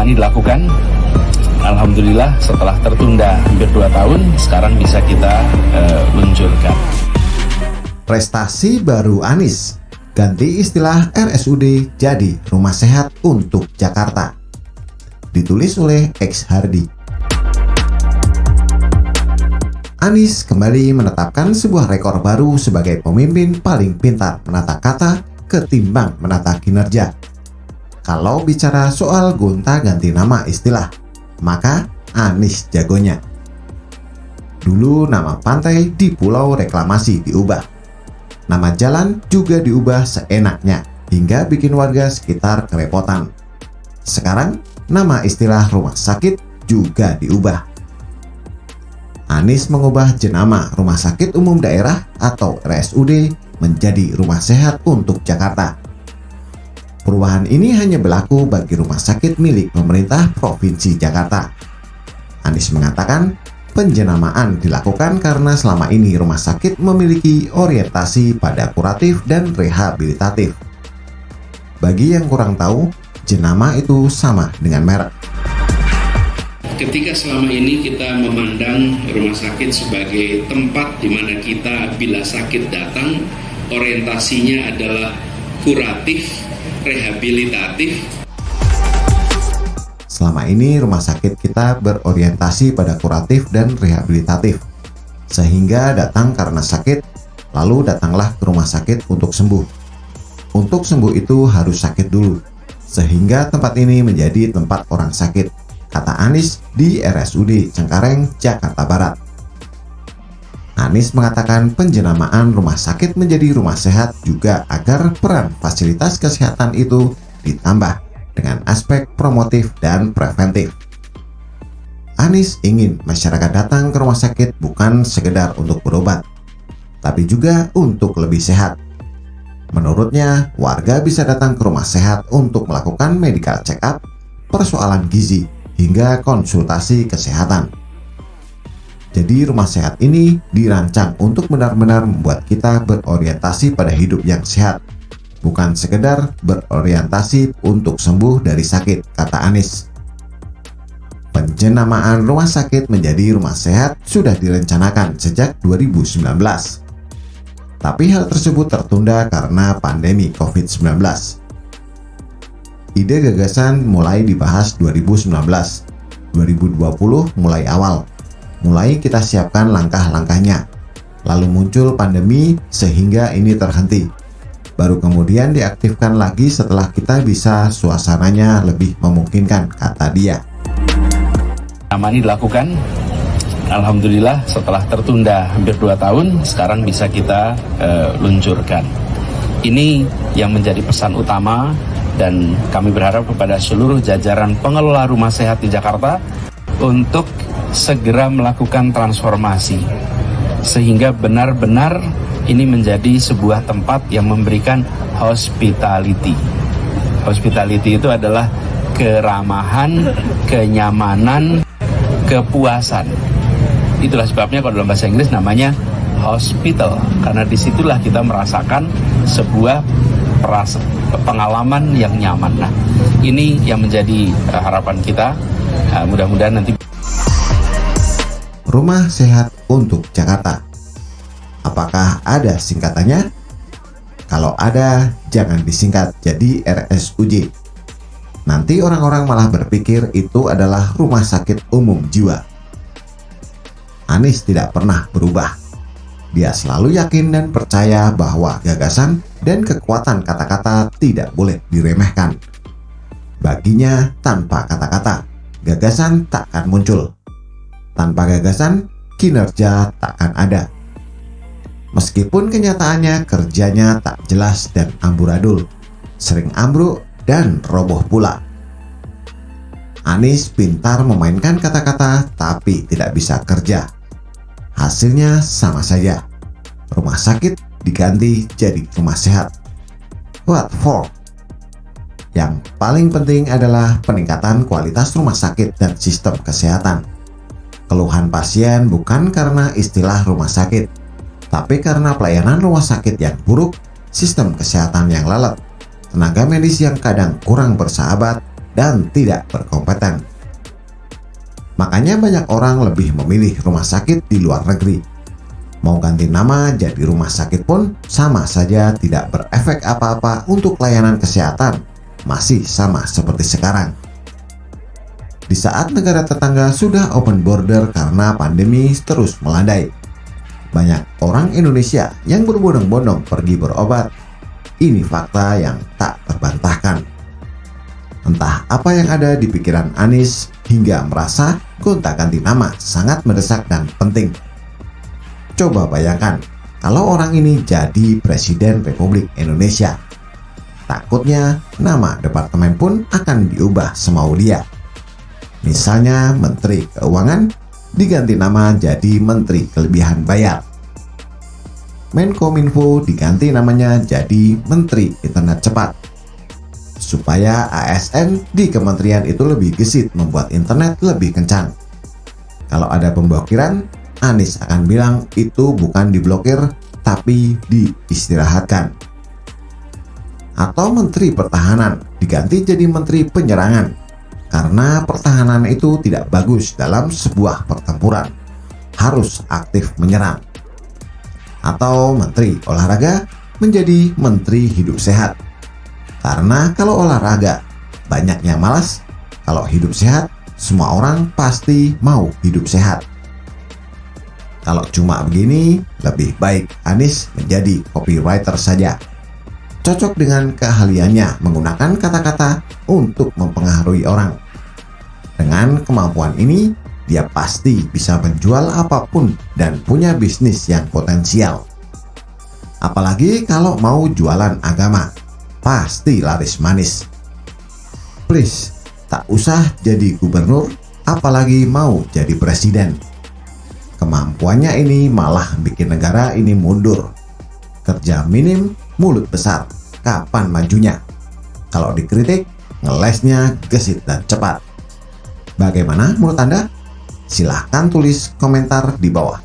ini dilakukan. Alhamdulillah setelah tertunda hampir 2 tahun, sekarang bisa kita luncurkan. Prestasi baru Anies, ganti istilah RSUD jadi Rumah Sehat untuk Jakarta. Ditulis oleh X Hardy. Anies kembali menetapkan sebuah rekor baru sebagai pemimpin paling pintar menata kata ketimbang menata kinerja. Kalau bicara soal gonta-ganti nama istilah, maka Anies jagonya. Dulu nama pantai di Pulau Reklamasi diubah. Nama jalan juga diubah seenaknya hingga bikin warga sekitar kerepotan. Sekarang nama istilah rumah sakit juga diubah. Anies mengubah jenama Rumah Sakit Umum Daerah atau RSUD menjadi Rumah Sehat untuk Jakarta. Perubahan ini hanya berlaku bagi rumah sakit milik pemerintah Provinsi Jakarta. Anies mengatakan penjenamaan dilakukan karena selama ini rumah sakit memiliki orientasi pada kuratif dan rehabilitatif. Bagi yang kurang tahu, jenama itu sama dengan merek. Ketika selama ini kita memandang rumah sakit sebagai tempat di mana kita bila sakit datang, orientasinya adalah kuratif, rehabilitatif. Selama ini rumah sakit kita berorientasi pada kuratif dan rehabilitatif. Sehingga datang karena sakit, lalu datanglah ke rumah sakit untuk sembuh. Untuk sembuh itu harus sakit dulu, sehingga tempat ini menjadi tempat orang sakit, kata Anies di RSUD Cengkareng, Jakarta Barat. Anies mengatakan penjenamaan rumah sakit menjadi rumah sehat juga agar peran fasilitas kesehatan itu ditambah dengan aspek promotif dan preventif. Anies ingin masyarakat datang ke rumah sakit bukan sekedar untuk berobat, tapi juga untuk lebih sehat. Menurutnya, warga bisa datang ke rumah sehat untuk melakukan medical check-up, persoalan gizi, hingga konsultasi kesehatan. Jadi rumah sehat ini dirancang untuk benar-benar membuat kita berorientasi pada hidup yang sehat, bukan sekedar berorientasi untuk sembuh dari sakit, kata Anies. Penjenamaan rumah sakit menjadi rumah sehat sudah direncanakan sejak 2019. Tapi hal tersebut tertunda karena pandemi COVID-19. Ide gagasan mulai dibahas 2019, 2020 mulai awal. Mulai kita siapkan langkah-langkahnya. Lalu muncul pandemi sehingga ini terhenti. Baru kemudian diaktifkan lagi setelah kita bisa suasananya lebih memungkinkan, kata dia. Nama ini dilakukan, alhamdulillah setelah tertunda hampir 2 tahun, sekarang bisa kita luncurkan. Ini yang menjadi pesan utama. Dan kami berharap kepada seluruh jajaran pengelola rumah sehat di Jakarta untuk segera melakukan transformasi sehingga benar-benar ini menjadi sebuah tempat yang memberikan hospitality. Hospitality itu adalah keramahan, kenyamanan, kepuasan. Itulah sebabnya kalau dalam bahasa Inggris namanya hospital, karena disitulah kita merasakan sebuah pengalaman yang nyaman. Nah, ini yang menjadi harapan kita. Mudah-mudahan nanti. Rumah Sehat untuk Jakarta. Apakah ada singkatannya? Kalau ada, jangan disingkat jadi RSUJ. Nanti orang-orang malah berpikir itu adalah rumah sakit umum jiwa. Anies tidak pernah berubah. Dia selalu yakin dan percaya bahwa gagasan dan kekuatan kata-kata tidak boleh diremehkan. Baginya, tanpa kata-kata, gagasan takkan muncul. Tanpa gagasan, kinerja takkan ada. Meskipun kenyataannya kerjanya tak jelas dan amburadul, sering ambruk dan roboh pula. Anies pintar memainkan kata-kata tapi tidak bisa kerja. Hasilnya sama saja. Rumah sakit diganti jadi rumah sehat. What for? Yang paling penting adalah peningkatan kualitas rumah sakit dan sistem kesehatan. Keluhan pasien bukan karena istilah rumah sakit, tapi karena pelayanan rumah sakit yang buruk, sistem kesehatan yang lalat, tenaga medis yang kadang kurang bersahabat, dan tidak berkompeten. Makanya banyak orang lebih memilih rumah sakit di luar negeri. Mau ganti nama jadi rumah sakit pun sama saja tidak berefek apa-apa untuk layanan kesehatan, masih sama seperti sekarang. Di saat negara tetangga sudah open border karena pandemi terus melandai, banyak orang Indonesia yang berbondong-bondong pergi berobat. Ini fakta yang tak terbantahkan. Entah apa yang ada di pikiran Anies hingga merasa gonta-ganti nama sangat mendesak dan penting. Coba bayangkan kalau orang ini jadi Presiden Republik Indonesia. Takutnya nama departemen pun akan diubah semau dia. Misalnya Menteri Keuangan diganti nama jadi Menteri Kelebihan Bayar. Menkominfo diganti namanya jadi Menteri Internet Cepat. Supaya ASN di kementerian itu lebih gesit membuat internet lebih kencang. Kalau ada pemblokiran, Anies akan bilang itu bukan diblokir, tapi diistirahatkan. Atau Menteri Pertahanan diganti jadi Menteri Penyerangan, karena pertahanan itu tidak bagus dalam sebuah pertempuran. Harus aktif menyerang. Atau Menteri Olahraga menjadi Menteri Hidup Sehat. Karena kalau olahraga banyaknya malas, kalau hidup sehat semua orang pasti mau hidup sehat. Kalau cuma begini, lebih baik Anies menjadi copywriter saja. Cocok dengan keahliannya menggunakan kata-kata untuk mempengaruhi orang. Dengan kemampuan ini, dia pasti bisa menjual apapun dan punya bisnis yang potensial. Apalagi kalau mau jualan agama, pasti laris manis. Please, tak usah jadi gubernur, apalagi mau jadi presiden. Kemampuannya ini malah bikin negara ini mundur. Kerja minim, mulut besar, kapan majunya? Kalau dikritik, ngelesnya gesit dan cepat. Bagaimana menurut Anda? Silahkan tulis komentar di bawah.